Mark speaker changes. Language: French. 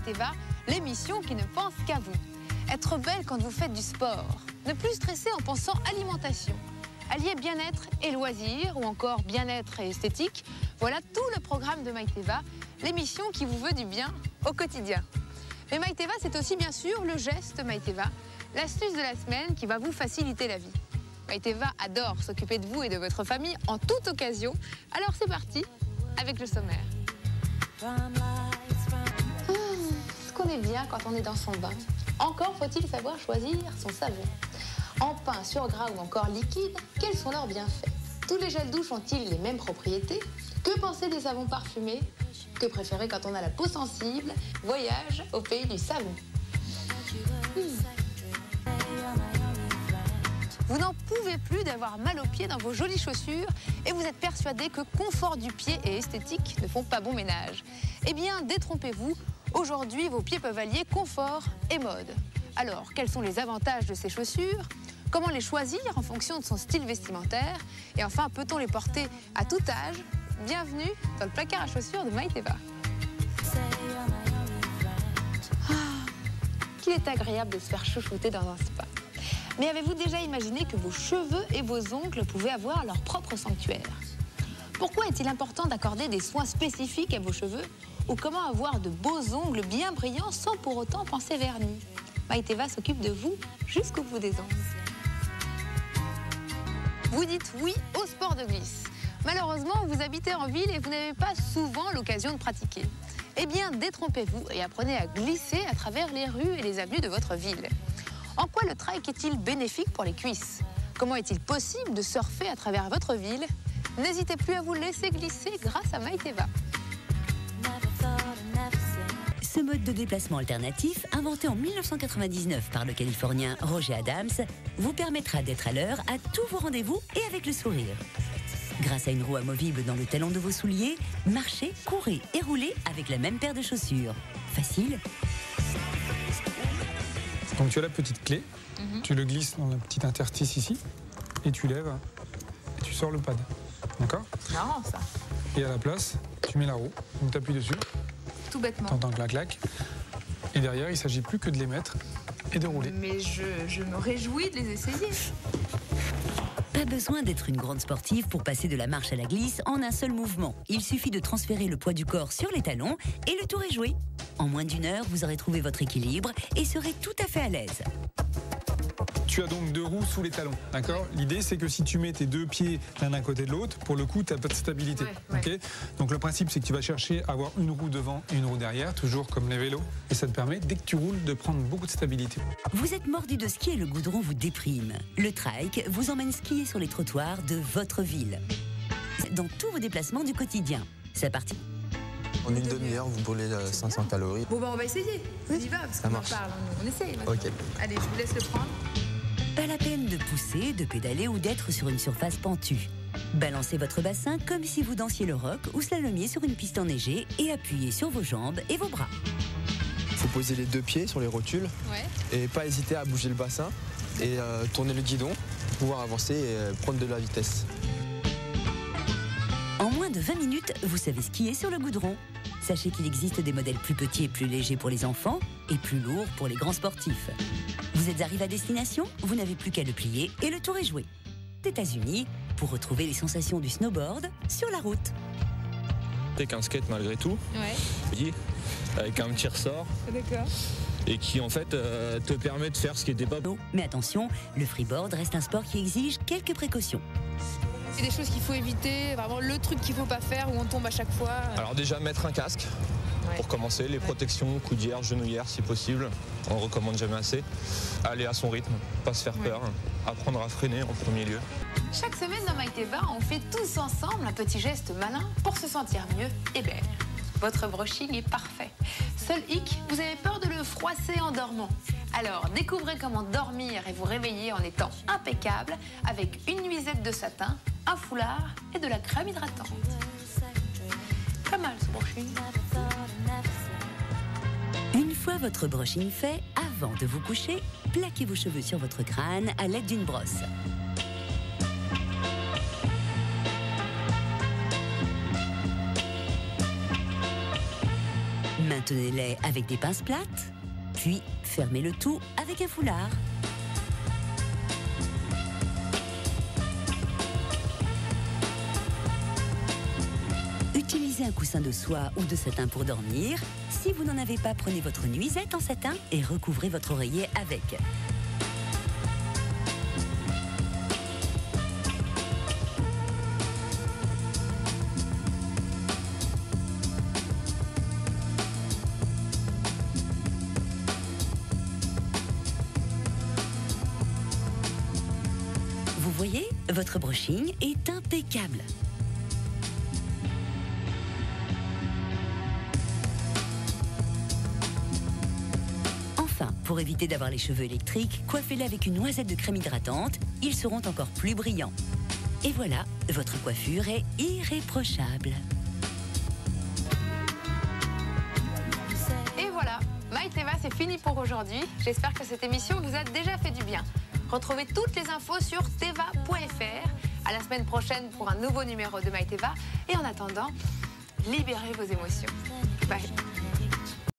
Speaker 1: Maïteva, l'émission qui ne pense qu'à vous. Être belle quand vous faites du sport. Ne plus stresser en pensant alimentation. Allier bien-être et loisirs, ou encore bien-être et esthétique. Voilà tout le programme de Maïteva, l'émission qui vous veut du bien au quotidien. Mais Maïteva, c'est aussi bien sûr le geste Maïteva, l'astuce de la semaine qui va vous faciliter la vie. Maïteva adore s'occuper de vous et de votre famille en toute occasion. Alors c'est parti avec le sommaire. Ce qu'on est bien quand on est dans son bain. Encore faut-il savoir choisir son savon. En pain, sur gras ou encore liquide, quels sont leurs bienfaits? Tous les gels douche ont-ils les mêmes propriétés? Que penser des savons parfumés? Que préférer quand on a la peau sensible? Voyage au pays du savon. Vous n'en pouvez plus d'avoir mal aux pieds dans vos jolies chaussures et vous êtes persuadé que confort du pied et esthétique ne font pas bon ménage. Eh bien, détrompez-vous, aujourd'hui vos pieds peuvent allier confort et mode. Alors, quels sont les avantages de ces chaussures? Comment les choisir en fonction de son style vestimentaire? Et enfin, peut-on les porter à tout âge? Bienvenue dans le placard à chaussures de Maïteva. Qu'il est agréable de se faire chouchouter dans un spa. Mais avez-vous déjà imaginé que vos cheveux et vos ongles pouvaient avoir leur propre sanctuaire? Pourquoi est-il important d'accorder des soins spécifiques à vos cheveux? Ou comment avoir de beaux ongles bien brillants sans pour autant penser vernis? Maïteva s'occupe de vous jusqu'au bout des ongles. Vous dites oui au sport de glisse. Malheureusement, vous habitez en ville et vous n'avez pas souvent l'occasion de pratiquer. Eh bien, détrompez-vous et apprenez à glisser à travers les rues et les avenues de votre ville. En quoi le trike est-il bénéfique pour les cuisses? Comment est-il possible de surfer à travers votre ville? N'hésitez plus à vous laisser glisser grâce à Maïteva.
Speaker 2: Ce mode de déplacement alternatif, inventé en 1999 par le Californien Roger Adams, vous permettra d'être à l'heure à tous vos rendez-vous et avec le sourire. Grâce à une roue amovible dans le talon de vos souliers, marchez, courez et roulez avec la même paire de chaussures. Facile?
Speaker 3: Donc tu as la petite clé, tu le glisses dans le petit interstice ici, et tu lèves, et tu sors le pad. D'accord?
Speaker 1: C'est marrant ça.
Speaker 3: Et à la place, tu mets la roue, donc tu appuies dessus.
Speaker 1: Tout bêtement.
Speaker 3: T'entends clac-clac. Et derrière, il ne s'agit plus que de les mettre et de rouler.
Speaker 1: Mais je me réjouis de les essayer.
Speaker 2: Pas besoin d'être une grande sportive pour passer de la marche à la glisse en un seul mouvement. Il suffit de transférer le poids du corps sur les talons et le tour est joué. En moins d'une heure, vous aurez trouvé votre équilibre et serez tout à fait à l'aise.
Speaker 3: Tu as donc deux roues sous les talons, d'accord? L'idée, c'est que si tu mets tes deux pieds l'un à côté de l'autre, pour le coup, tu n'as pas de stabilité.
Speaker 1: Ouais.
Speaker 3: Okay, donc le principe, c'est que tu vas chercher à avoir une roue devant et une roue derrière, toujours comme les vélos. Et ça te permet, dès que tu roules, de prendre beaucoup de stabilité.
Speaker 2: Vous êtes mordu de ski et le goudron vous déprime. Le trike vous emmène skier sur les trottoirs de votre ville. Dans tous vos déplacements du quotidien. C'est parti.
Speaker 4: En une demi-heure, vous brûlez 500 calories.
Speaker 1: Bon, on va essayer. On y va, parce
Speaker 4: Ça
Speaker 1: qu'on en
Speaker 4: marche.
Speaker 1: parle. On essaye maintenant.
Speaker 4: Ok.
Speaker 1: Allez, je vous laisse le prendre.
Speaker 2: Pas la peine de pousser, de pédaler ou d'être sur une surface pentue. Balancez votre bassin comme si vous dansiez le rock ou slalomiez sur une piste enneigée et appuyez sur vos jambes et vos bras.
Speaker 4: Il faut poser les deux pieds sur les rotules et pas hésiter à bouger le bassin et tourner le guidon pour pouvoir avancer et prendre de la vitesse.
Speaker 2: En moins de 20 minutes, vous savez skier sur le goudron. Sachez qu'il existe des modèles plus petits et plus légers pour les enfants et plus lourds pour les grands sportifs. Vous êtes arrivé à destination, vous n'avez plus qu'à le plier et le tour est joué. États-Unis, pour retrouver les sensations du snowboard sur la route.
Speaker 5: C'est qu'un skate malgré tout, avec un petit ressort
Speaker 1: D'accord.
Speaker 5: et qui en fait te permet de faire ce qui n'était pas beau.
Speaker 2: Mais attention, le freeboard reste un sport qui exige quelques précautions.
Speaker 1: C'est des choses qu'il faut éviter, vraiment le truc qu'il ne faut pas faire où on tombe à chaque fois.
Speaker 5: Alors déjà mettre un casque pour commencer, les protections, coudières, genouillères si possible, on ne recommande jamais assez. Aller à son rythme, pas se faire peur, apprendre à freiner en premier lieu.
Speaker 1: Chaque semaine dans Maïteva, on fait tous ensemble un petit geste malin pour se sentir mieux et belle. Votre brushing est parfait. Seul hic, vous avez peur de le froisser en dormant. Alors, découvrez comment dormir et vous réveiller en étant impeccable avec une nuisette de satin, un foulard et de la crème hydratante. Pas mal ce brushing.
Speaker 2: Une fois votre brushing fait, avant de vous coucher, plaquez vos cheveux sur votre crâne à l'aide d'une brosse. Maintenez-les avec des pinces plates, puis fermez le tout avec un foulard. Utilisez un coussin de soie ou de satin pour dormir. Si vous n'en avez pas, prenez votre nuisette en satin et recouvrez votre oreiller avec. Vous voyez, votre brushing est impeccable. Enfin, pour éviter d'avoir les cheveux électriques, coiffez-les avec une noisette de crème hydratante, ils seront encore plus brillants. Et voilà, votre coiffure est irréprochable.
Speaker 1: Et voilà, Maïteva, c'est fini pour aujourd'hui. J'espère que cette émission vous a déjà fait du bien. Retrouvez toutes les infos sur teva.fr. À la semaine prochaine pour un nouveau numéro de Maïteva. Et en attendant, libérez vos émotions. Bye.